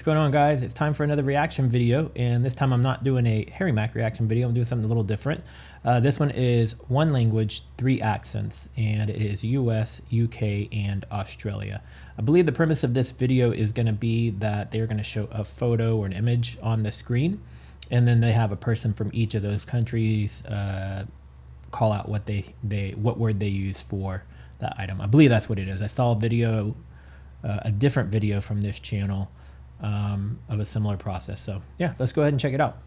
What's going on, guys? It's time for another reaction video, and this time I'm not doing a Harry Mack reaction video. I'm doing something a little different. This one is one language, 3 accents, and it is US, UK, and Australia. I believe the premise of this video is going to be that they're going to show a photo or an image on the screen, and then they have a person from each of those countries call out what what word they use for that item. I believe that's what it is. I saw a video, a different video from this channel of a similar process. So yeah, let's go ahead and check it out.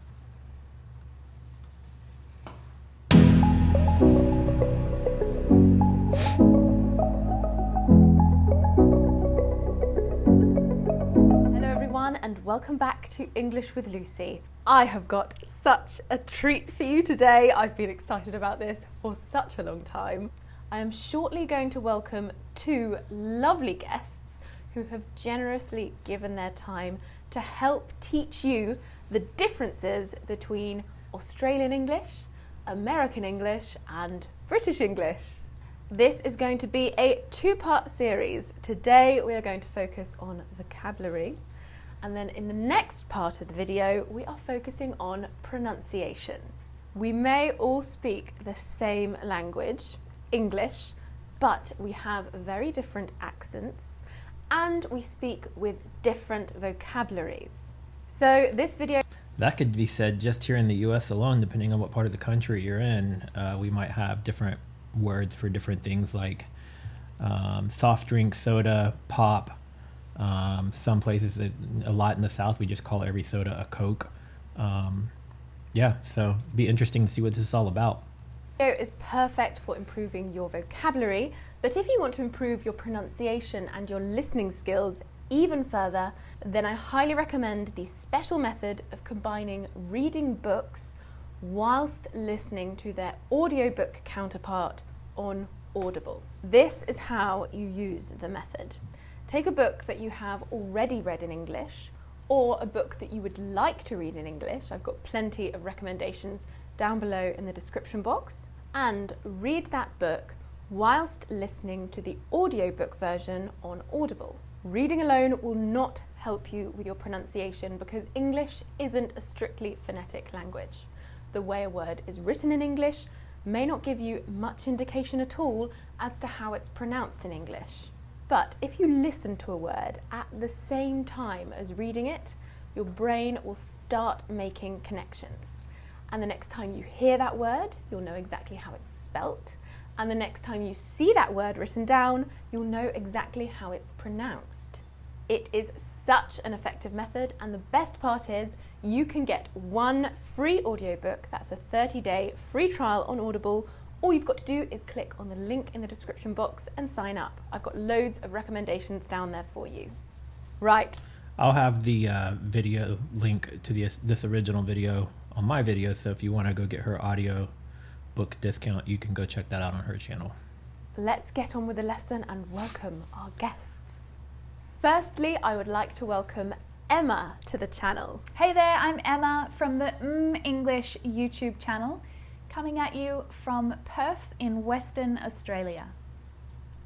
Hello everyone, and welcome back to English with Lucy. I have got such a treat for you today. I've been excited about this for such a long time. I am shortly going to welcome 2 lovely guests who have generously given their time to help teach you the differences between Australian English, American English, and British English. This is going to be a 2-part series. Today we are going to focus on vocabulary, and then in the next part of the video we are focusing on pronunciation. We may all speak the same language, English, but we have very different accents and we speak with different vocabularies. So this video... That could be said just here in the US alone, depending on what part of the country you're in. We might have different words for different things like soft drink, soda, pop. Some places, a lot in the South, we just call every soda a Coke. Yeah, so it'd be interesting to see what this is all about. This video is perfect for improving your vocabulary, but if you want to improve your pronunciation and your listening skills even further, then I highly recommend the special method of combining reading books whilst listening to their audiobook counterpart on Audible. This is how you use the method. Take a book that you have already read in English, or a book that you would like to read in English. I've got plenty of recommendations down below in the description box, and read that book whilst listening to the audiobook version on Audible. Reading alone will not help you with your pronunciation because English isn't a strictly phonetic language. The way a word is written in English may not give you much indication at all as to how it's pronounced in English. But if you listen to a word at the same time as reading it, your brain will start making connections. And the next time you hear that word, you'll know exactly how it's spelt. And the next time you see that word written down, you'll know exactly how it's pronounced. It is such an effective method, and the best part is you can get 1 free audiobook. That's a 30-day free trial on Audible. All you've got to do is click on the link in the description box and sign up. I've got loads of recommendations down there for you. Right. I'll have the video link to this original video on my video, so if you want to go get her audio book discount, you can go check that out on her channel. Let's get on with the lesson and welcome our guests. Firstly, I would like to welcome Emma to the channel. Hey there, I'm Emma from the English YouTube channel, coming at you from Perth in Western Australia.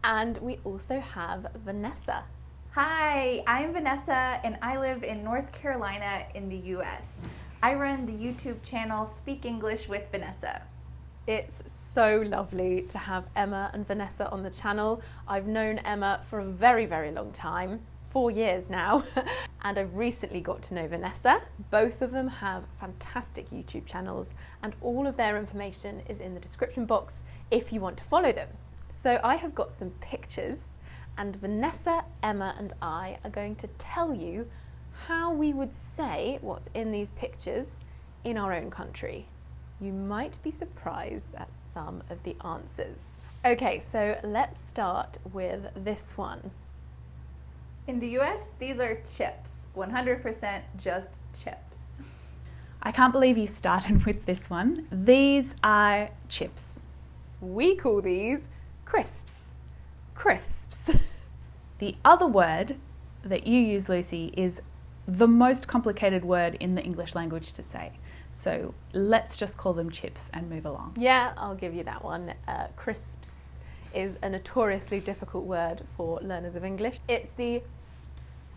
And we also have Vanessa. Hi, I'm Vanessa and I live in North Carolina in the US. I run the YouTube channel Speak English with Vanessa. It's so lovely to have Emma and Vanessa on the channel. I've known Emma for a very, very long time, 4 years now, and I've recently got to know Vanessa. Both of them have fantastic YouTube channels, and all of their information is in the description box if you want to follow them. So I have got some pictures, and Vanessa, Emma, and I are going to tell you how we would say what's in these pictures in our own country. You might be surprised at some of the answers. Okay, so let's start with this one. In the US, these are chips, 100% just chips. I can't believe you started with this one. These are chips. We call these crisps. Crisps. The other word that you use, Lucy, is the most complicated word in the English language to say. So let's just call them chips and move along. Yeah, I'll give you that one. Crisps is a notoriously difficult word for learners of English. It's the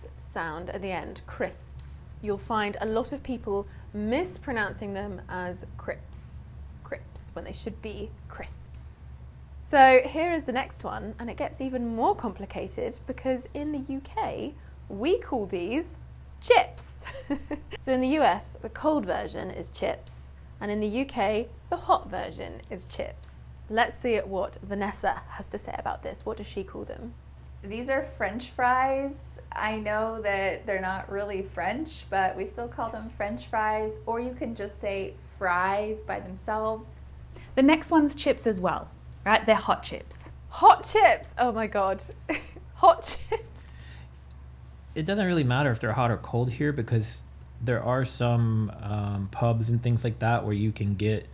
S sound at the end, crisps. You'll find a lot of people mispronouncing them as crips, when they should be crisps. So here is the next one, and it gets even more complicated because in the UK, we call these chips. So in the US, the cold version is chips, and in the UK, the hot version is chips. Let's see what Vanessa has to say about this. What does she call them? These are French fries. I know that they're not really French, but we still call them French fries, or you can just say fries by themselves. The next one's chips as well, right? They're hot chips. Hot chips! Oh my God. Hot chips. It doesn't really matter if they're hot or cold here because there are some pubs and things like that where you can get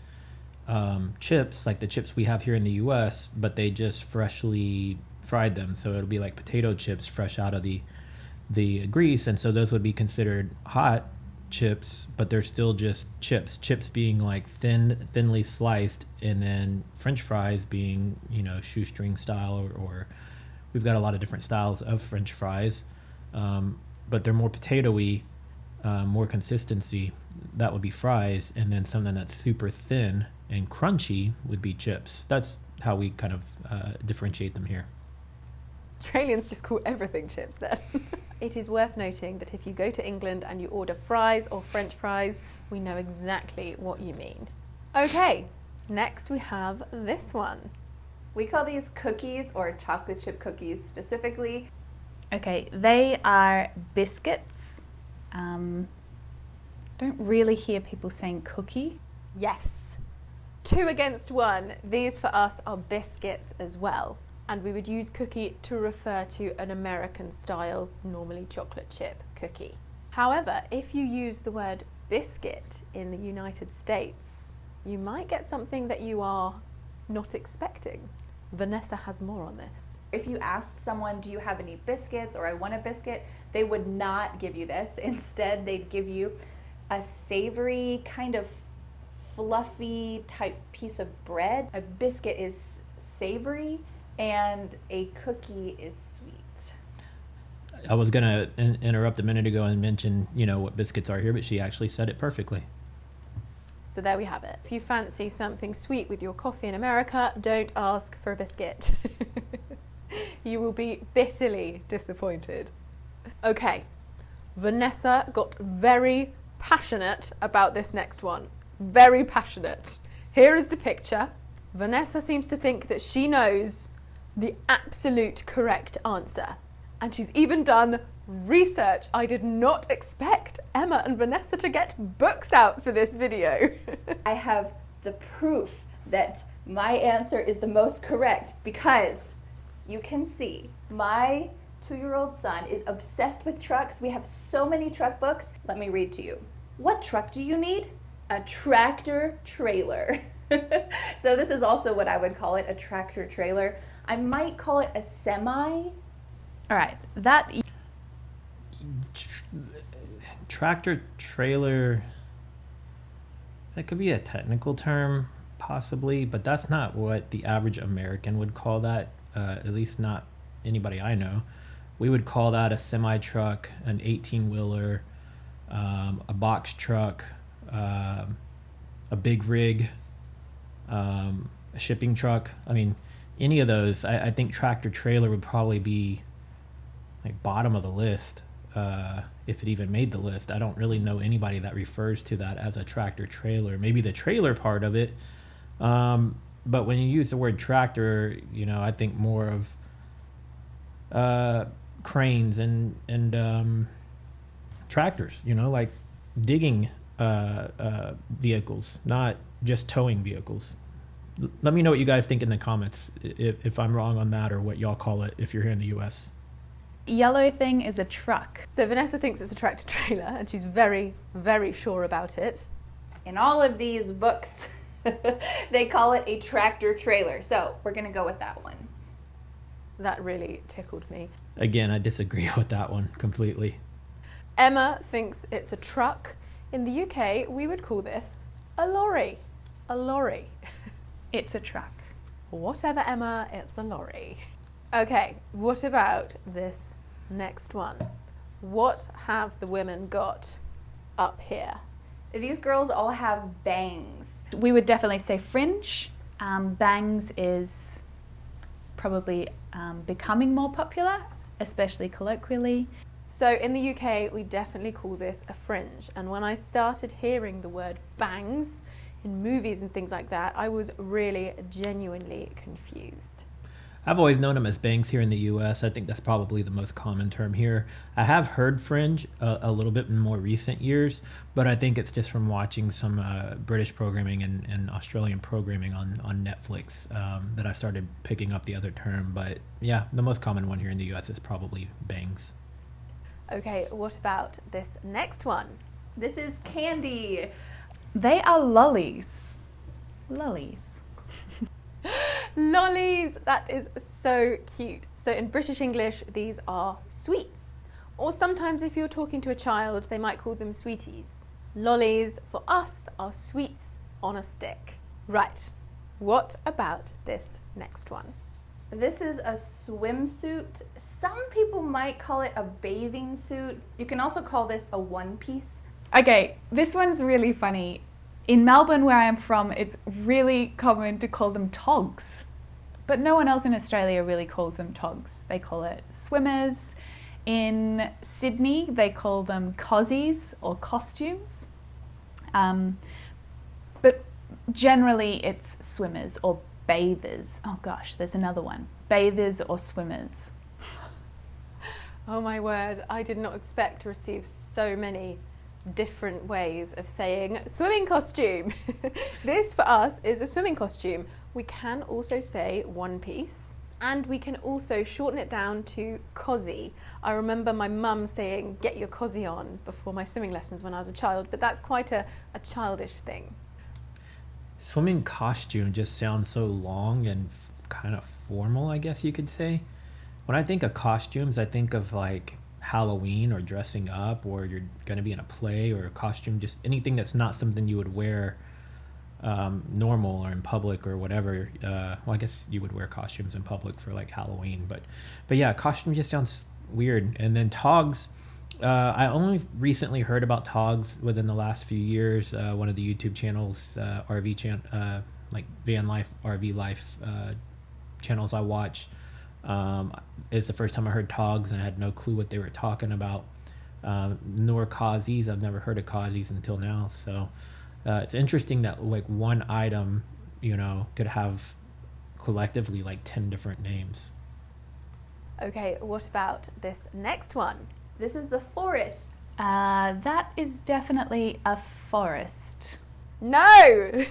chips, like the chips we have here in the US, but they just freshly fried them. So it'll be like potato chips fresh out of the grease. And so those would be considered hot chips, but they're still just chips. Chips being like thinly sliced, and then French fries being, you know, shoestring style, or we've got a lot of different styles of French fries. But they're more potato-y, more consistency. That would be fries, and then something that's super thin and crunchy would be chips. That's how we kind of differentiate them here. Australians just call everything chips then. It is worth noting that if you go to England and you order fries or French fries, we know exactly what you mean. Okay, next we have this one. We call these cookies, or chocolate chip cookies specifically. Okay, they are biscuits. Don't really hear people saying cookie. Yes. 2 against 1. These for us are biscuits as well. And we would use cookie to refer to an American style, normally chocolate chip cookie. However, if you use the word biscuit in the United States, you might get something that you are not expecting. Vanessa has more on this. If you asked someone, do you have any biscuits, or I want a biscuit, they would not give you this. Instead, they'd give you a savory, kind of fluffy type piece of bread. A biscuit is savory, and a cookie is sweet. I was gonna interrupt a minute ago and mention, you know, what biscuits are here, but she actually said it perfectly. So there we have it. If you fancy something sweet with your coffee in America, don't ask for a biscuit. You will be bitterly disappointed. Okay, Vanessa got very passionate about this next one. Very passionate. Here is the picture. Vanessa seems to think that she knows the absolute correct answer. And she's even done research. I did not expect Emma and Vanessa to get books out for this video. I have the proof that my answer is the most correct because you can see my 2-year-old son is obsessed with trucks. We have so many truck books. Let me read to you. What truck do you need? A tractor trailer. So this is also what I would call it, a tractor trailer. I might call it a semi. All right, that Tractor trailer, that could be a technical term possibly, but that's not what the average American would call that, at least not anybody I know. We would call that a semi truck, an 18-wheeler, a box truck, a big rig, a shipping truck. I mean, any of those. I think tractor trailer would probably be like bottom of the list, if it even made the list. I don't really know anybody that refers to that as a tractor trailer. Maybe the trailer part of it, but when you use the word tractor, you know, I think more of cranes and tractors, you know, like digging vehicles, not just towing vehicles. Let me know what you guys think in the comments if I'm wrong on that, or what y'all call it if you're here in the US. yellow thing is a truck. So Vanessa thinks it's a tractor trailer, and she's very, very sure about it. In all of these books, they call it a tractor trailer. So we're going to go with that one. That really tickled me. Again, I disagree with that one completely. Emma thinks it's a truck. In the UK, we would call this a lorry. A lorry. It's a truck. Whatever, Emma, it's a lorry. Okay, what about this next one? What have the women got up here? These girls all have bangs. We would definitely say fringe. Bangs is probably becoming more popular, especially colloquially. So in the UK, we definitely call this a fringe. And when I started hearing the word bangs in movies and things like that, I was really genuinely confused. I've always known them as bangs here in the US. I think that's probably the most common term here. I have heard fringe a little bit in more recent years, but I think it's just from watching some British programming and Australian programming on Netflix that I started picking up the other term. But yeah, the most common one here in the US is probably bangs. Okay, what about this next one? This is candy. They are lollies. Lollies. Lollies, that is so cute. So in British English, these are sweets. Or sometimes if you're talking to a child, they might call them sweeties. Lollies for us are sweets on a stick. Right, what about this next one? This is a swimsuit. Some people might call it a bathing suit. You can also call this a one piece. Okay, this one's really funny. In Melbourne, where I am from, it's really common to call them togs. But no one else in Australia really calls them togs. They call it swimmers. In Sydney, they call them cozies or costumes. But generally, it's swimmers or bathers. Oh gosh, there's another one. Bathers or swimmers. Oh my word, I did not expect to receive so many different ways of saying swimming costume. This for us is a swimming costume. We can also say one piece, and we can also shorten it down to cosy. I remember my mum saying get your cosy on before my swimming lessons when I was a child, but that's quite a childish thing. Swimming costume just sounds so long and kind of formal, I guess you could say. When I think of costumes, I think of like Halloween or dressing up, or you're going to be in a play or a costume, just anything that's not something you would wear normal or in public or whatever. Well, I guess you would wear costumes in public for like Halloween, but yeah, costume just sounds weird. And then togs, I only recently heard about togs within the last few years. One of the YouTube channels, like van life, RV life channels I watch, is the first time I heard togs, and I had no clue what they were talking about. Nor cozies. I've never heard of cozies until now. So it's interesting that like one item, could have collectively like 10 different names. Okay, what about this next one? This is the forest. That is definitely a forest. No,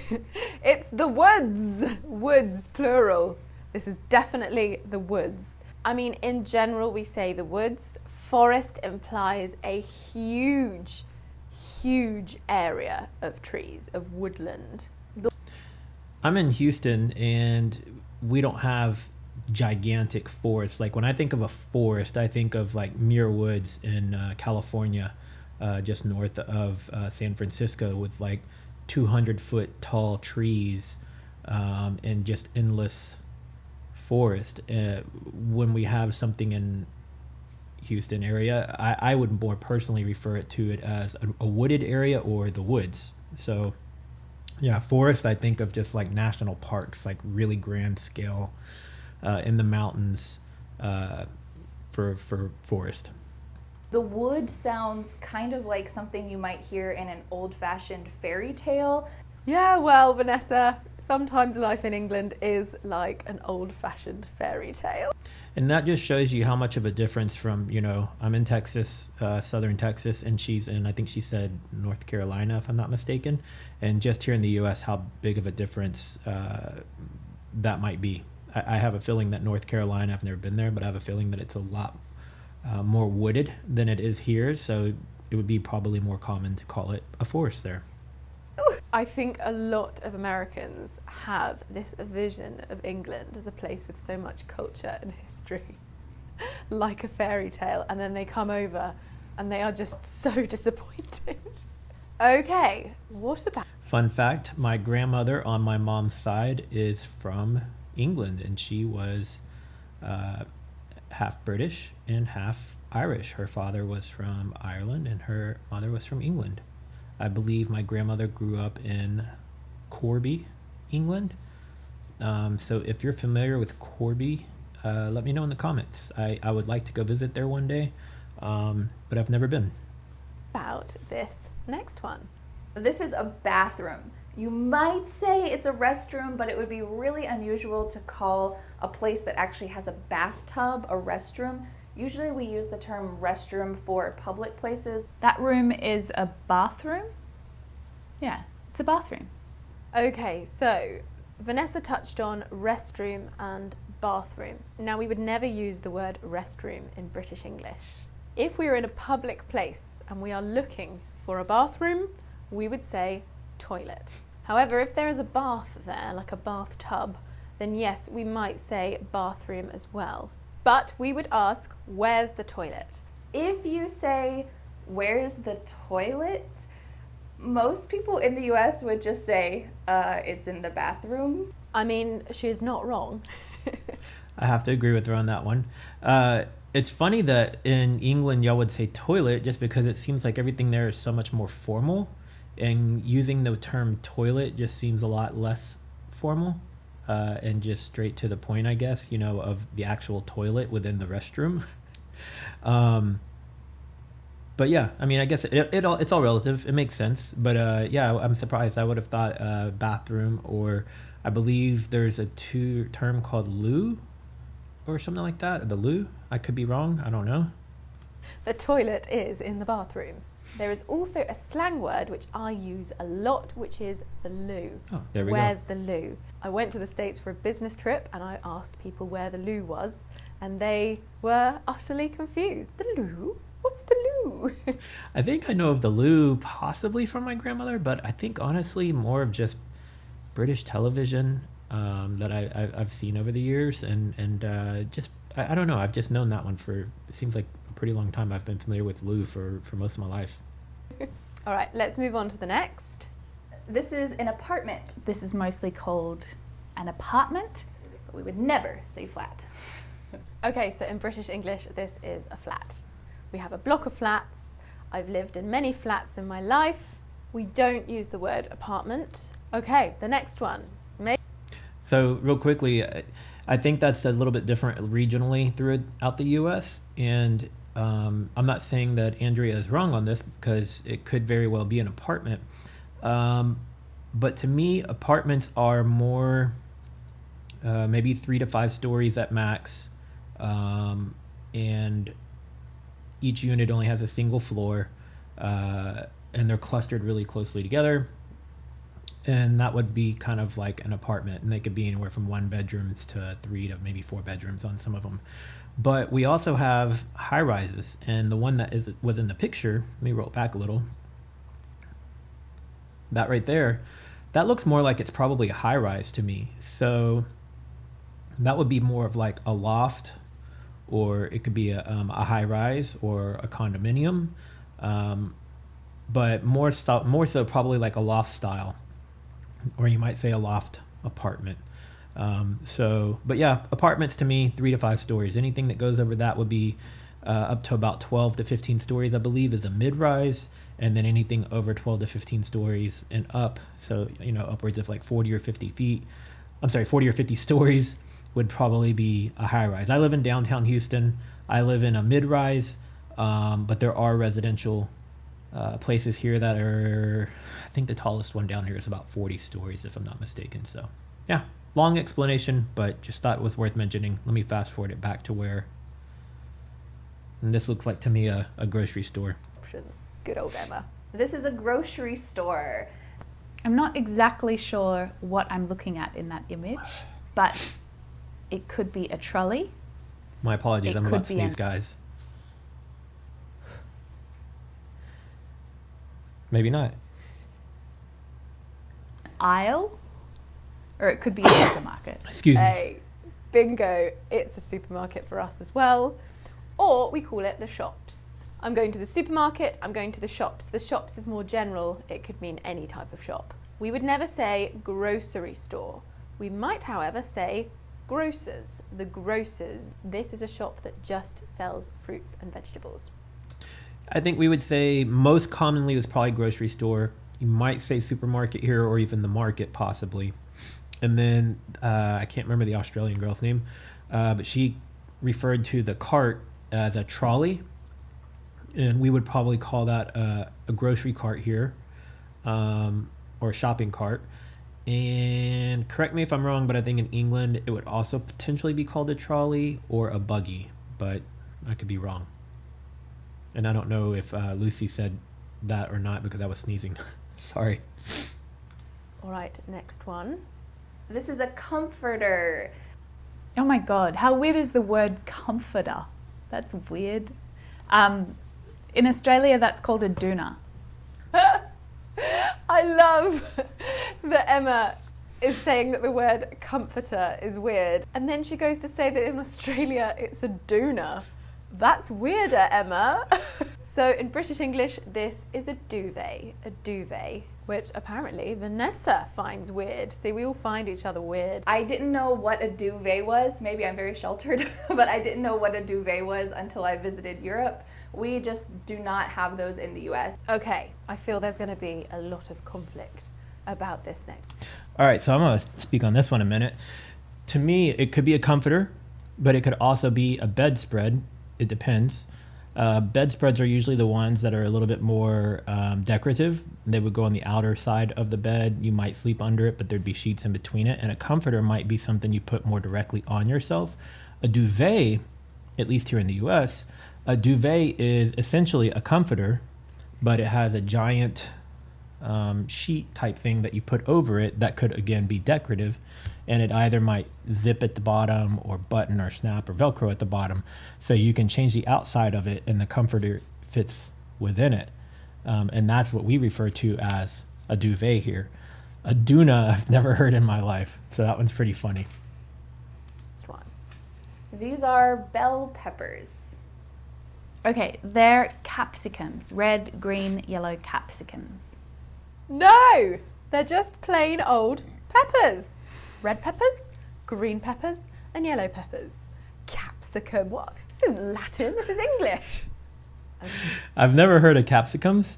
it's the woods. Woods, plural. This is definitely the woods. I mean, in general, we say the woods. Forest implies a huge, huge area of trees, of woodland. I'm in Houston, and we don't have gigantic forests. Like when I think of a forest, I think of like Muir Woods in California, just north of San Francisco, with like 200-foot tall trees and just endless forest. When we have something in Houston area, I would more personally refer to it as a wooded area or the woods. So yeah, forest, I think of just like national parks, like really grand scale in the mountains for forest. The wood sounds kind of like something you might hear in an old-fashioned fairy tale. Yeah, well, Vanessa, sometimes life in England is like an old-fashioned fairy tale. And that just shows you how much of a difference from, I'm in Texas, southern Texas, and she's in, I think she said North Carolina, if I'm not mistaken. And just here in the U.S., how big of a difference that might be. I have a feeling that North Carolina, I've never been there, but I have a feeling that it's a lot more wooded than it is here. So it would be probably more common to call it a forest there. I think a lot of Americans have this vision of England as a place with so much culture and history, like a fairy tale, and then they come over and they are just so disappointed. Okay, what about... Fun fact, my grandmother on my mom's side is from England, and she was half British and half Irish. Her father was from Ireland and her mother was from England. I believe my grandmother grew up in Corby, England. So if you're familiar with Corby, let me know in the comments. I would like to go visit there one day, but I've never been. About this next one. This is a bathroom. You might say it's a restroom, but it would be really unusual to call a place that actually has a bathtub a restroom. Usually we use the term restroom for public places. That room is a bathroom? Yeah, it's a bathroom. Okay, so Vanessa touched on restroom and bathroom. Now, we would never use the word restroom in British English. If we are in a public place and we are looking for a bathroom, we would say toilet. However, if there is a bath there, like a bathtub, then yes, we might say bathroom as well. But we would ask, where's the toilet? If you say, where's the toilet? Most people in the US would just say, it's in the bathroom. I mean, she's not wrong. I have to agree with her on that one. It's funny that in England y'all would say toilet just because it seems like everything there is so much more formal, and using the term toilet just seems a lot less formal and just straight to the point, I guess, you know, of the actual toilet within the restroom. But yeah, I mean, I guess it's all relative. It makes sense. But yeah, I'm surprised. I would have thought bathroom, or I believe there's a term called loo or something like that. The loo. I could be wrong. I don't know. The toilet is in the bathroom. There is also a slang word which I use a lot, which is the loo. Oh, there we Where's go. the loo? I went to the States for a business trip and I asked people where the loo was, and they were utterly confused. The loo? What's the loo? I think I know of the loo possibly from my grandmother, but I think honestly more of just British television that I've seen over the years, and just I don't know. I've just known that one for, it seems like a pretty long time. I've been familiar with loo for most of my life. All right, let's move on to the next. This is an apartment. This is mostly called an apartment. But we would never say flat. Okay, so in British English, this is a flat. We have a block of flats. I've lived in many flats in my life. We don't use the word apartment. Okay, the next one. So real quickly, I think that's a little bit different regionally throughout the U.S. And I'm not saying that Andrea is wrong on this because it could very well be an apartment. But to me, apartments are more maybe 3 to 5 stories at max. And each unit only has a single floor, and they're clustered really closely together. And that would be kind of like an apartment, and they could be anywhere from 1 bedrooms to 3 to maybe 4 bedrooms on some of them. But we also have high rises, and the one that was in the picture, let me roll it back a little. That right there, that looks more like it's probably a high rise to me. So that would be more of like a loft, or it could be a high rise or a condominium, but more so probably like a loft style, or you might say a loft apartment. But yeah, apartments to me, 3 to 5 stories. Anything that goes over that would be up to about 12 to 15 stories, I believe, is a mid-rise. And then anything over 12 to 15 stories and up, so, you know, upwards of like 40 or 50 stories would probably be a high-rise. I live in downtown Houston. I live in a mid-rise, but there are residential places here that are, I think the tallest one down here is about 40 stories, if I'm not mistaken. So, yeah, long explanation, but just thought it was worth mentioning. Let me fast forward it back to where, and this looks like to me a grocery store. Options. Good old Emma. This is a grocery store. I'm not exactly sure what I'm looking at in that image, but it could be a trolley. My apologies, It I'm could about to be sneeze, an- guys. Maybe not. Aisle, or it could be a supermarket. Excuse me. Hey, bingo. It's a supermarket for us as well. Or we call it the shops. I'm going to the supermarket, I'm going to the shops. The shops is more general. It could mean any type of shop. We would never say grocery store. We might, however, say grocers. The grocers. This is a shop that just sells fruits and vegetables. I think we would say most commonly is probably grocery store. You might say supermarket here, or even the market possibly. And then I can't remember the Australian girl's name, but she referred to the cart as a trolley, and we would probably call that a grocery cart here, or a shopping cart. And correct me if I'm wrong, but I think in England it would also potentially be called a trolley or a buggy, but I could be wrong. And I don't know if Lucy said that or not because I was sneezing. Sorry. All right, next one. This is a comforter. Oh my God, how weird is the word comforter? That's weird. In Australia, that's called a doona. I love that Emma is saying that the word comforter is weird. And then she goes to say that in Australia it's a doona. That's weirder, Emma. So in British English, this is a duvet, which apparently Vanessa finds weird. See, we all find each other weird. I didn't know what a duvet was. Maybe I'm very sheltered, but I didn't know what a duvet was until I visited Europe. We just do not have those in the US. Okay, I feel there's going to be a lot of conflict about this next. All right, so I'm going to speak on this one a minute. To me, it could be a comforter, but it could also be a bedspread. It depends. Bedspreads are usually the ones that are a little bit more decorative. They would go on the outer side of the bed. You might sleep under it, but there'd be sheets in between it. And a comforter might be something you put more directly on yourself. A duvet, at least here in the US, a duvet is essentially a comforter, but it has a giant sheet type thing that you put over it that could, again, be decorative. And it either might zip at the bottom or button or snap or Velcro at the bottom. So you can change the outside of it and the comforter fits within it. And that's what we refer to as a duvet here. A doona I've never heard in my life. So that one's pretty funny. Next one. These are bell peppers. Okay, they're capsicums. Red, green, yellow capsicums. No, they're just plain old peppers. Red peppers, green peppers, and yellow peppers. Capsicum, what? This isn't Latin, this is English. I've never heard of capsicums.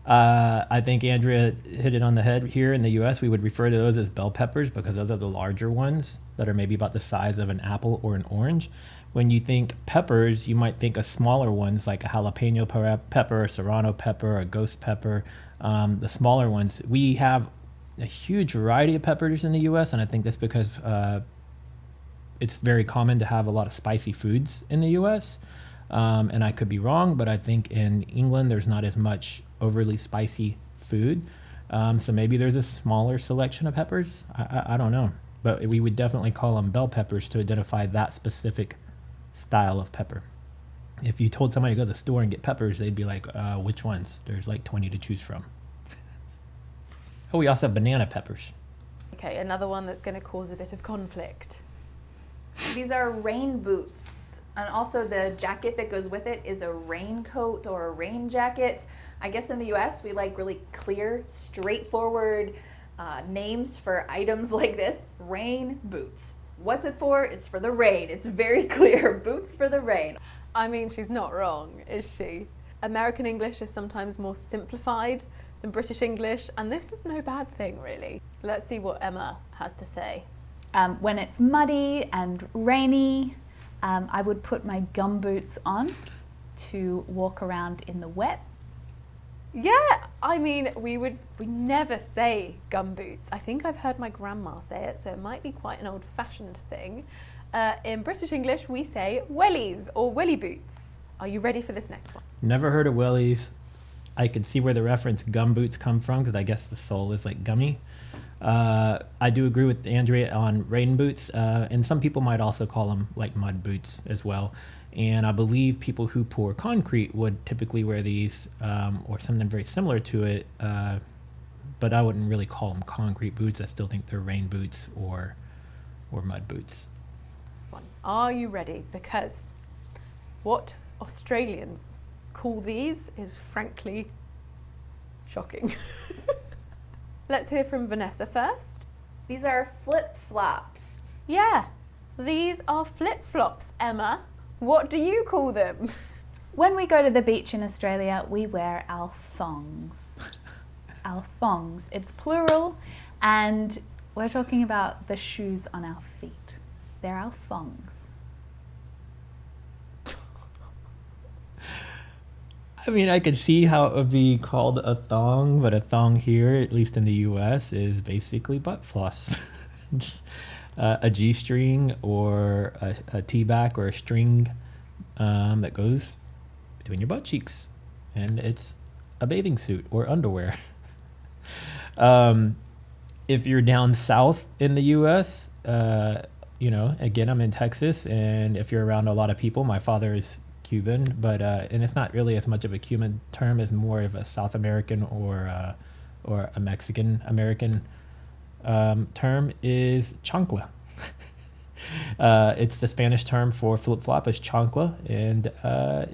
I think Andrea hit it on the head. Here in the US, we would refer to those as bell peppers because those are the larger ones that are maybe about the size of an apple or an orange. When you think peppers, you might think of smaller ones like a jalapeno pepper, a serrano pepper, a ghost pepper. The smaller ones. We have a huge variety of peppers in the US, and I think that's because it's very common to have a lot of spicy foods in the US. And I could be wrong, but I think in England there's not as much overly spicy food. So maybe there's a smaller selection of peppers. I don't know. But we would definitely call them bell peppers to identify that specific style of pepper. If you told somebody to go to the store and get peppers, they'd be like, which ones? There's like 20 to choose from. Oh, we also have banana peppers. Okay, another one that's going to cause a bit of conflict. These are rain boots. And also the jacket that goes with it is a raincoat or a rain jacket. I guess in the US we like really clear, straightforward names for items like this. Rain boots. What's it for? It's for the rain. It's very clear. Boots for the rain. I mean, she's not wrong, is she? American English is sometimes more simplified than British English, and this is no bad thing, really. Let's see what Emma has to say. When it's muddy and rainy, I would put my gumboots on to walk around in the wet. Yeah, I mean, we never say gumboots. I think I've heard my grandma say it, so it might be quite an old-fashioned thing. In British English, we say wellies or welly boots. Are you ready for this next one? Never heard of wellies. I could see where the reference gum boots come from because I guess the sole is like gummy. I do agree with Andrea on rain boots, and some people might also call them like mud boots as well. And I believe people who pour concrete would typically wear these or something very similar to it, but I wouldn't really call them concrete boots. I still think they're rain boots or mud boots. Are you ready? Because what Australians call these is frankly shocking. Let's hear from Vanessa first. These are flip-flops. Yeah, These are flip-flops, Emma. What do you call them? When we go to the beach in Australia, we wear our thongs. Our thongs. It's plural, and we're talking about the shoes on our feet. They're our thongs. I mean, I could see how it would be called a thong, but a thong here, at least in the US, is basically butt floss. It's a G-string or a T-back or a string that goes between your butt cheeks. And it's a bathing suit or underwear. If you're down south in the US, you know, again, I'm in Texas, and if you're around a lot of people, my father is Cuban, but and it's not really as much of a Cuban term as more of a South American or a Mexican American term is chancla. It's the Spanish term for flip-flop is chancla, and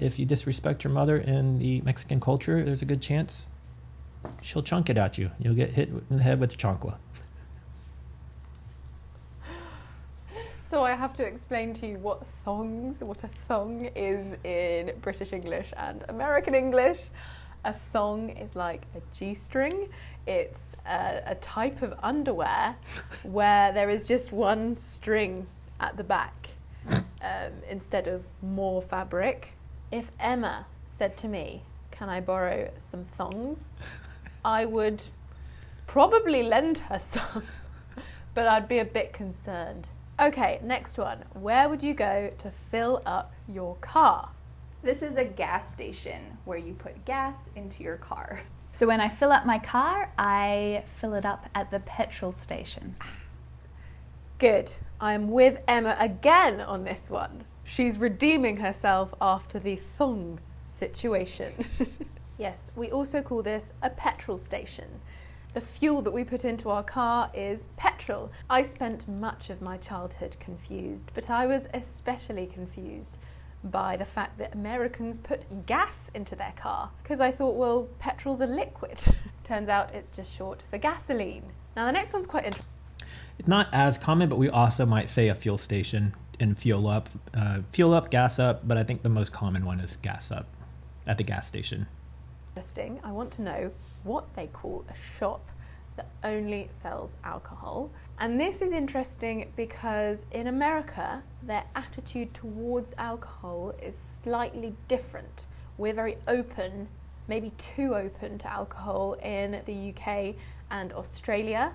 if you disrespect your mother in the Mexican culture, there's a good chance she'll chunk it at you. You'll get hit in the head with the chancla. So I have to explain to you what a thong is in British English and American English. A thong is like a G-string. It's a type of underwear where there is just one string at the back instead of more fabric. If Emma said to me, "Can I borrow some thongs?" I would probably lend her some, but I'd be a bit concerned. Okay, next one. Where would you go to fill up your car? This is a gas station where you put gas into your car. So when I fill up my car, I fill it up at the petrol station. Good. I'm with Emma again on this one. She's redeeming herself after the thong situation. Yes, we also call this a petrol station. The fuel that we put into our car is petrol. I spent much of my childhood confused, but I was especially confused by the fact that Americans put gas into their car, because I thought, well, petrol's a liquid. Turns out it's just short for gasoline. Now the next one's quite interesting. It's not as common, but we also might say a fuel station and fuel up, gas up, but I think the most common one is gas up at the gas station. I want to know what they call a shop that only sells alcohol. And this is interesting because in America, their attitude towards alcohol is slightly different. We're very open, maybe too open to alcohol in the UK and Australia,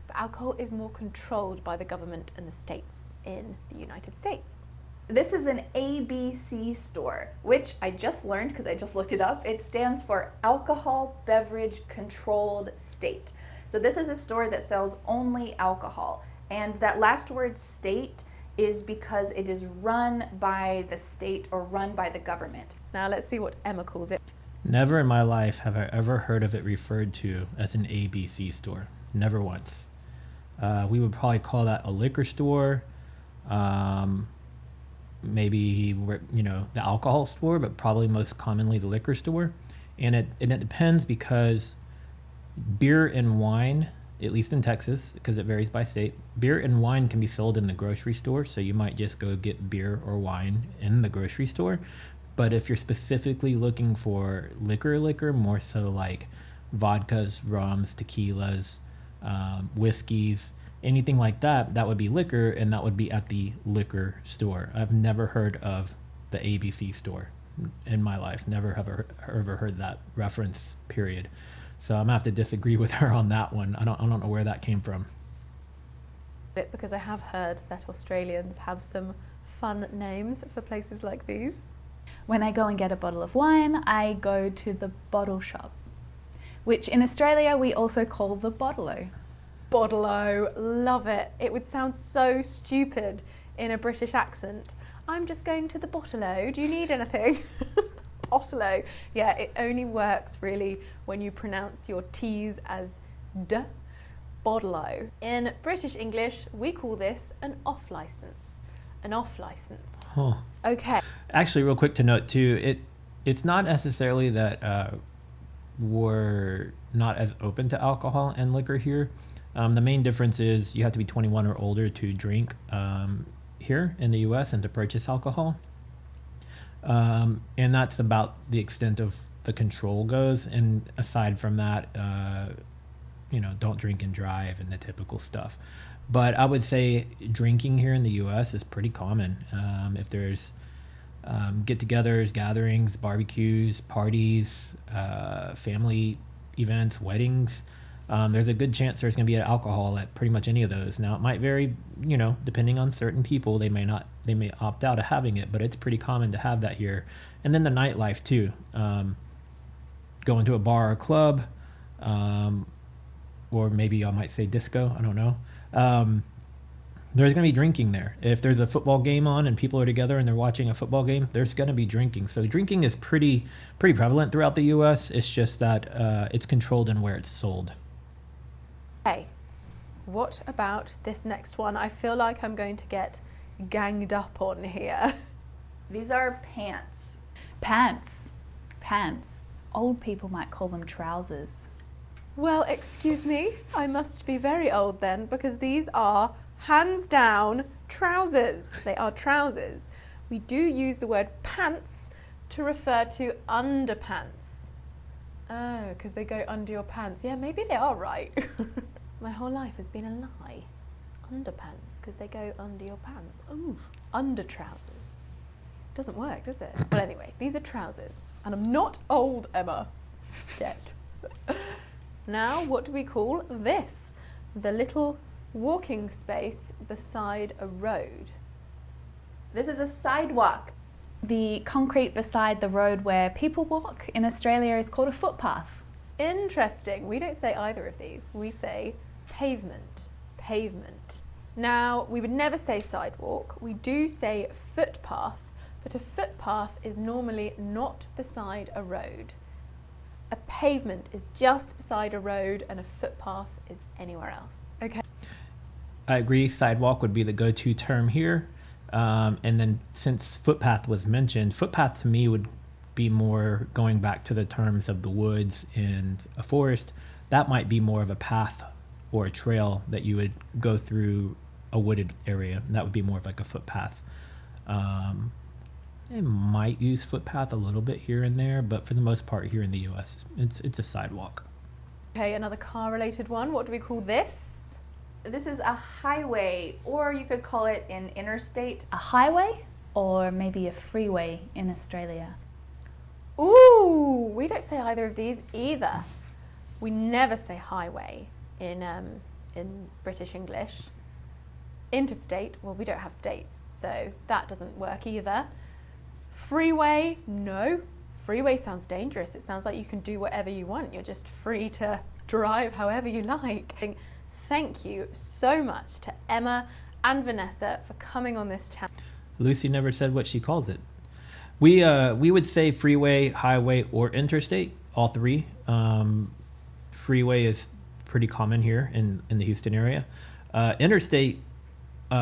but alcohol is more controlled by the government and the states in the United States. This is an ABC store, which I just learned because I just looked it up. It stands for Alcohol Beverage Controlled State. So this is a store that sells only alcohol. And that last word, state, is because it is run by the state or run by the government. Now let's see what Emma calls it. Never in my life have I ever heard of it referred to as an ABC store. Never once. We would probably call that a liquor store. Maybe, you know, the alcohol store, but probably most commonly the liquor store. And it depends because beer and wine, at least in Texas, because it varies by state, beer and wine can be sold in the grocery store. So you might just go get beer or wine in the grocery store. But if you're specifically looking for liquor, more so like vodkas, rums, tequilas, whiskeys, anything like that, that would be liquor, and that would be at the liquor store. I've never heard of the ABC store in my life. Never have ever heard that reference, period. So I'm gonna have to disagree with her on that one. I don't know where that came from. Because I have heard that Australians have some fun names for places like these. When I go and get a bottle of wine, I go to the bottle shop, which in Australia we also call the bottle-o. Bottle-o, love it. It would sound so stupid in a British accent. I'm just going to the bottle-o. Do you need anything? Bottle-o. Yeah, it only works really when you pronounce your T's as D. Bottle-o. In British English, we call this an off license. An off license. Huh. Okay. Actually, real quick to note too, it's not necessarily that we're not as open to alcohol and liquor here. The main difference is you have to be 21 or older to drink here in the US and to purchase alcohol. And that's about the extent of the control goes. And aside from that, don't drink and drive and the typical stuff. But I would say drinking here in the US is pretty common. If there's get-togethers, gatherings, barbecues, parties, family events, weddings, there's a good chance there's going to be alcohol at pretty much any of those. Now, it might vary, depending on certain people. They may opt out of having it, but it's pretty common to have that here. And then the nightlife too. Going to a bar or club, or maybe I might say disco, I don't know. There's going to be drinking there. If there's a football game on and people are together and they're watching a football game, there's going to be drinking. So drinking is pretty prevalent throughout the US. It's just that it's controlled in where it's sold. Hey, what about this next one? I feel like I'm going to get ganged up on here. These are pants. Pants. Old people might call them trousers. Well, excuse me, I must be very old then, because these are hands down trousers. They are trousers. We do use the word pants to refer to underpants. Oh, because they go under your pants. Yeah, maybe they are right. My whole life has been a lie. Underpants, because they go under your pants. Ooh, under trousers. Doesn't work, does it? But anyway, these are trousers. And I'm not old, Emma. Yet. Now, what do we call this? The little walking space beside a road. This is a sidewalk. The concrete beside the road where people walk in Australia is called a footpath. Interesting. We don't say either of these. We say pavement. Pavement. Now, we would never say sidewalk. We do say footpath, but a footpath is normally not beside a road. A pavement is just beside a road and a footpath is anywhere else. Okay. I agree. Sidewalk would be the go-to term here. And then since footpath was mentioned, footpath to me would be more going back to the terms of the woods and a forest. That might be more of a path or a trail that you would go through a wooded area. That would be more of like a footpath. They might use footpath a little bit here and there, but for the most part here in the US, it's a sidewalk. Okay, another car-related one. What do we call this? This is a highway, or you could call it an interstate. A highway or maybe a freeway in Australia. Ooh, we don't say either of these either. We never say highway in British English. Interstate, well, we don't have states, so that doesn't work either. Freeway, no. Freeway sounds dangerous. It sounds like you can do whatever you want. You're just free to drive however you like. Thank you so much to Emma and Vanessa for coming on this channel. Lucy never said what she calls it. We would say freeway, highway, or interstate, all three. Freeway is pretty common here in the Houston area. Interstate,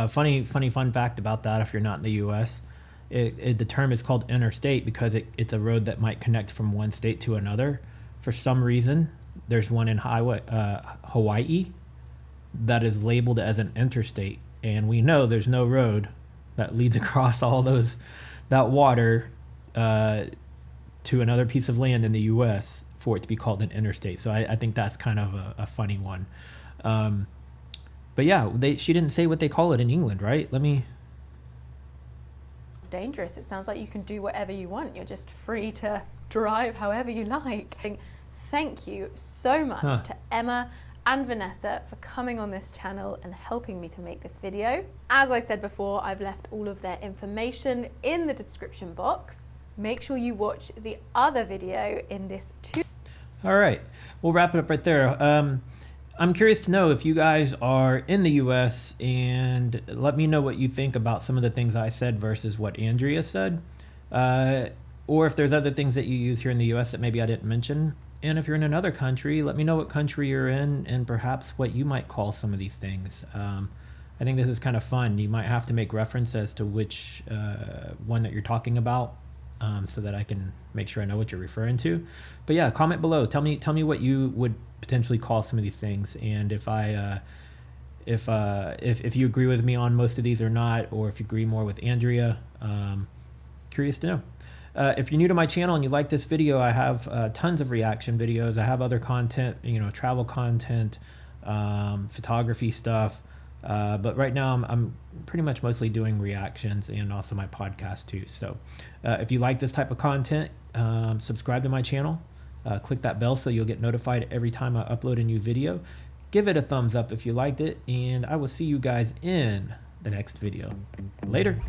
fun fact about that if you're not in the US, the term is called interstate because it's a road that might connect from one state to another. For some reason, there's one in Hawaii that is labeled as an interstate, and we know there's no road that leads across all that water to another piece of land in the US for it to be called an interstate. So I think that's kind of a funny one. But yeah, she didn't say what they call it in England, right? It's dangerous. It sounds like you can do whatever you want. You're just free to drive however you like. Thank you so much to Emma and Vanessa for coming on this channel and helping me to make this video. As I said before, I've left all of their information in the description box. Make sure you watch the other video in this too. All right, we'll wrap it up right there. I'm curious to know if you guys are in the US, and let me know what you think about some of the things I said versus what Andrea said. Or if there's other things that you use here in the US that maybe I didn't mention. And if you're in another country, let me know what country you're in and perhaps what you might call some of these things. I think this is kind of fun. You might have to make reference as to which one that you're talking about so that I can make sure I know what you're referring to. But yeah, comment below. Tell me what you would potentially call some of these things. And if I if you agree with me on most of these or not, or if you agree more with Andrea. Curious to know. If you're new to my channel and you like this video, I have tons of reaction videos. I have other content, travel content, photography stuff. But right now I'm pretty much mostly doing reactions and also my podcast too. So if you like this type of content, subscribe to my channel. Click that bell so you'll get notified every time I upload a new video. Give it a thumbs up if you liked it, and I will see you guys in the next video. Later.